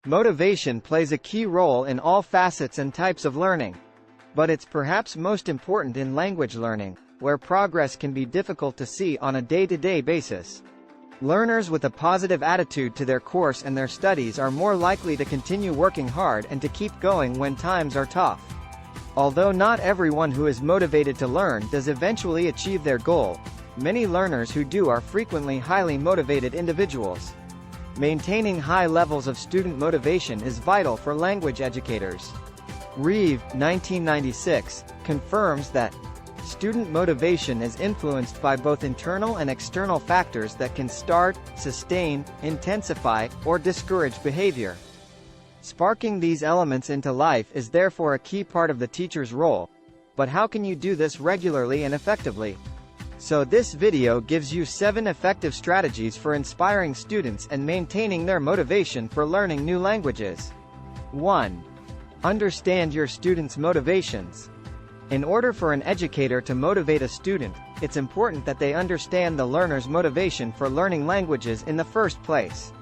Motivation plays a key role in all facets and types of learning. But it's perhaps most important in language learning, where progress can be difficult to see on a day-to-day basis. Learners with a positive attitude to their course and their studies are more likely to continue working hard and to keep going when times are tough. Although not everyone who is motivated to learn does eventually achieve their goal, many learners who do are frequently highly motivated individuals. Maintaining high levels of student motivation is vital for language educators. Reeve, 1996, confirms that student motivation is influenced by both internal and external factors that can start, sustain, intensify, or discourage behavior. Sparking these elements into life is therefore a key part of the teacher's role. But how can you do this regularly and effectively? So this video gives you 7 effective strategies for inspiring students and maintaining their motivation for learning new languages. 1. Understand your students' motivations. In order for an educator to motivate a student, it's important that they understand the learner's motivation for learning languages in the first place.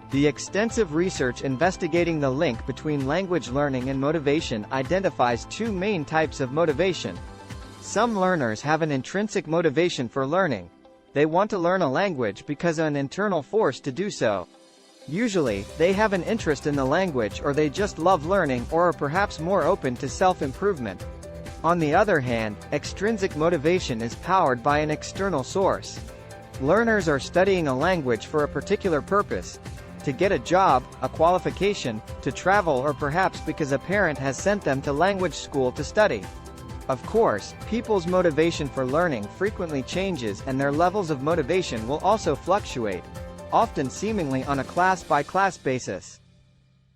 The extensive research investigating the link between language learning and motivation identifies 2 main types of motivation. Some learners have an intrinsic motivation for learning. They want to learn a language because of an internal force to do so. Usually, they have an interest in the language, or they just love learning, or are perhaps more open to self-improvement. On the other hand, extrinsic motivation is powered by an external source. Learners are studying a language for a particular purpose: to get a job, a qualification, to travel, or perhaps because a parent has sent them to language school to study. Of course, people's motivation for learning frequently changes, and their levels of motivation will also fluctuate, often seemingly on a class-by-class basis.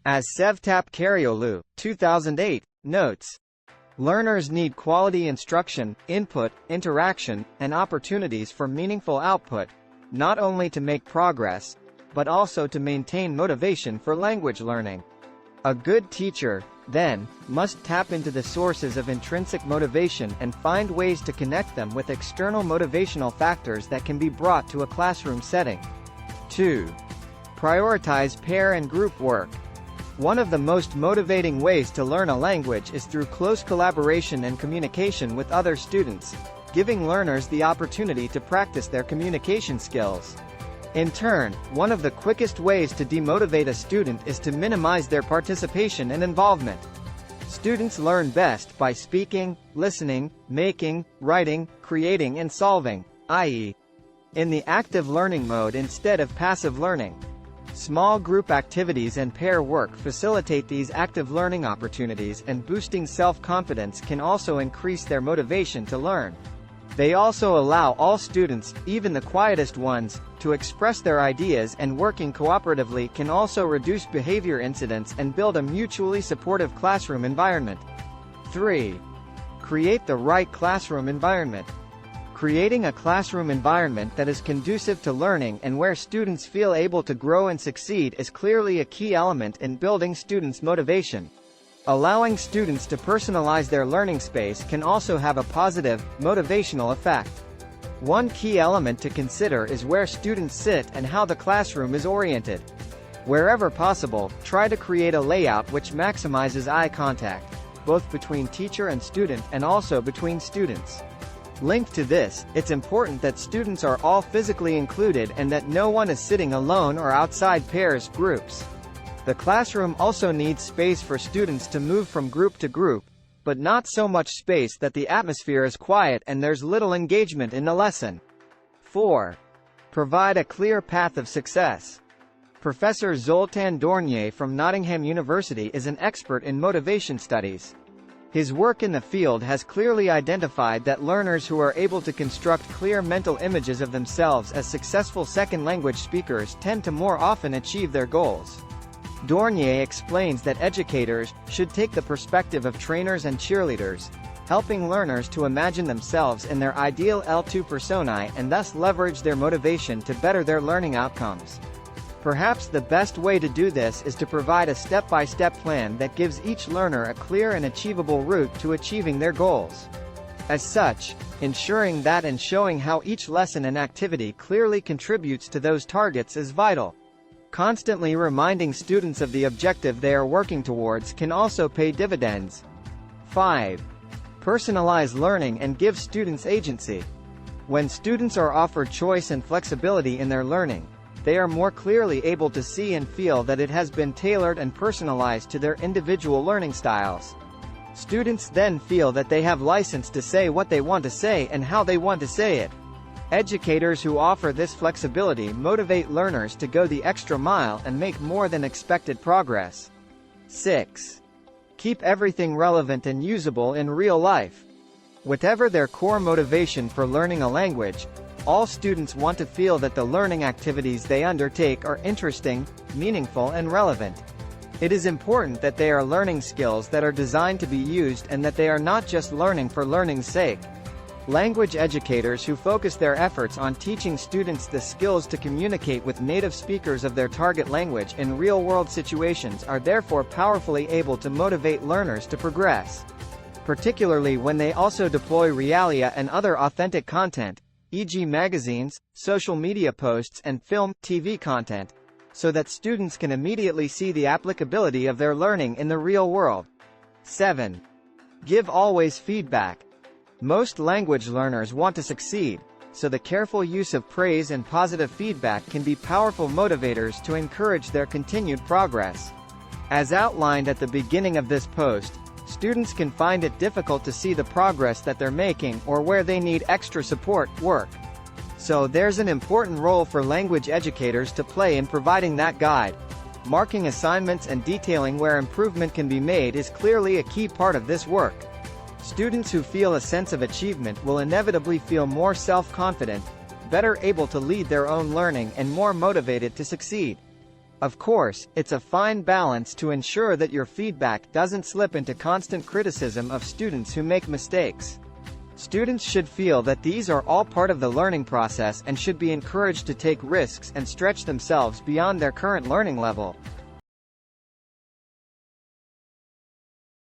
As Sevtap Karyolu, 2008, notes, learners need quality instruction, input, interaction, and opportunities for meaningful output, not only to make progress, but also to maintain motivation for language learning. A good teacher, then, must tap into the sources of intrinsic motivation and find ways to connect them with external motivational factors that can be brought to a classroom setting. 2. Prioritize pair and group work. One of the most motivating ways to learn a language is through close collaboration and communication with other students, giving learners the opportunity to practice their communication skills. In turn, one of the quickest ways to demotivate a student is to minimize their participation and involvement. Students learn best by speaking, listening, making, writing, creating and solving, i.e., in the active learning mode instead of passive learning. Small group activities and pair work facilitate these active learning opportunities, and boosting self-confidence can also increase their motivation to learn. They also allow all students, even the quietest ones, to express their ideas, and working cooperatively can also reduce behavior incidents and build a mutually supportive classroom environment. 3. Create the right classroom environment. Creating a classroom environment that is conducive to learning and where students feel able to grow and succeed is clearly a key element in building students' motivation. Allowing students to personalize their learning space can also have a positive, motivational effect. One key element to consider is where students sit and how the classroom is oriented. Wherever possible, try to create a layout which maximizes eye contact, both between teacher and student and also between students. Linked to this, it's important that students are all physically included and that no one is sitting alone or outside pairs, groups. The classroom also needs space for students to move from group to group, but not so much space that the atmosphere is quiet and there's little engagement in the lesson. 4. Provide a clear path of success. Professor Zoltan Dornier from Nottingham University is an expert in motivation studies. His work in the field has clearly identified that learners who are able to construct clear mental images of themselves as successful second language speakers tend to more often achieve their goals. Dornier explains that educators should take the perspective of trainers and cheerleaders, helping learners to imagine themselves in their ideal L2 personae and thus leverage their motivation to better their learning outcomes. Perhaps the best way to do this is to provide a step-by-step plan that gives each learner a clear and achievable route to achieving their goals. As such, ensuring that and showing how each lesson and activity clearly contributes to those targets is vital. Constantly reminding students of the objective they are working towards can also pay dividends. 5. Personalize learning and give students agency. When students are offered choice and flexibility in their learning, they are more clearly able to see and feel that it has been tailored and personalized to their individual learning styles. Students then feel that they have license to say what they want to say and how they want to say it. Educators who offer this flexibility motivate learners to go the extra mile and make more than expected progress. 6. Keep everything relevant and usable in real life. Whatever their core motivation for learning a language, all students want to feel that the learning activities they undertake are interesting, meaningful and relevant. It is important that they are learning skills that are designed to be used and that they are not just learning for learning's sake. Language educators who focus their efforts on teaching students the skills to communicate with native speakers of their target language in real-world situations are therefore powerfully able to motivate learners to progress. Particularly when they also deploy realia and other authentic content, e.g. magazines, social media posts and film, TV content, so that students can immediately see the applicability of their learning in the real world. 7. Give always feedback. Most language learners want to succeed, so the careful use of praise and positive feedback can be powerful motivators to encourage their continued progress. As outlined at the beginning of this post, students can find it difficult to see the progress that they're making or where they need extra support, work. So there's an important role for language educators to play in providing that guide. Marking assignments and detailing where improvement can be made is clearly a key part of this work. Students who feel a sense of achievement will inevitably feel more self-confident, better able to lead their own learning and more motivated to succeed. Of course, it's a fine balance to ensure that your feedback doesn't slip into constant criticism of students who make mistakes. Students should feel that these are all part of the learning process and should be encouraged to take risks and stretch themselves beyond their current learning level.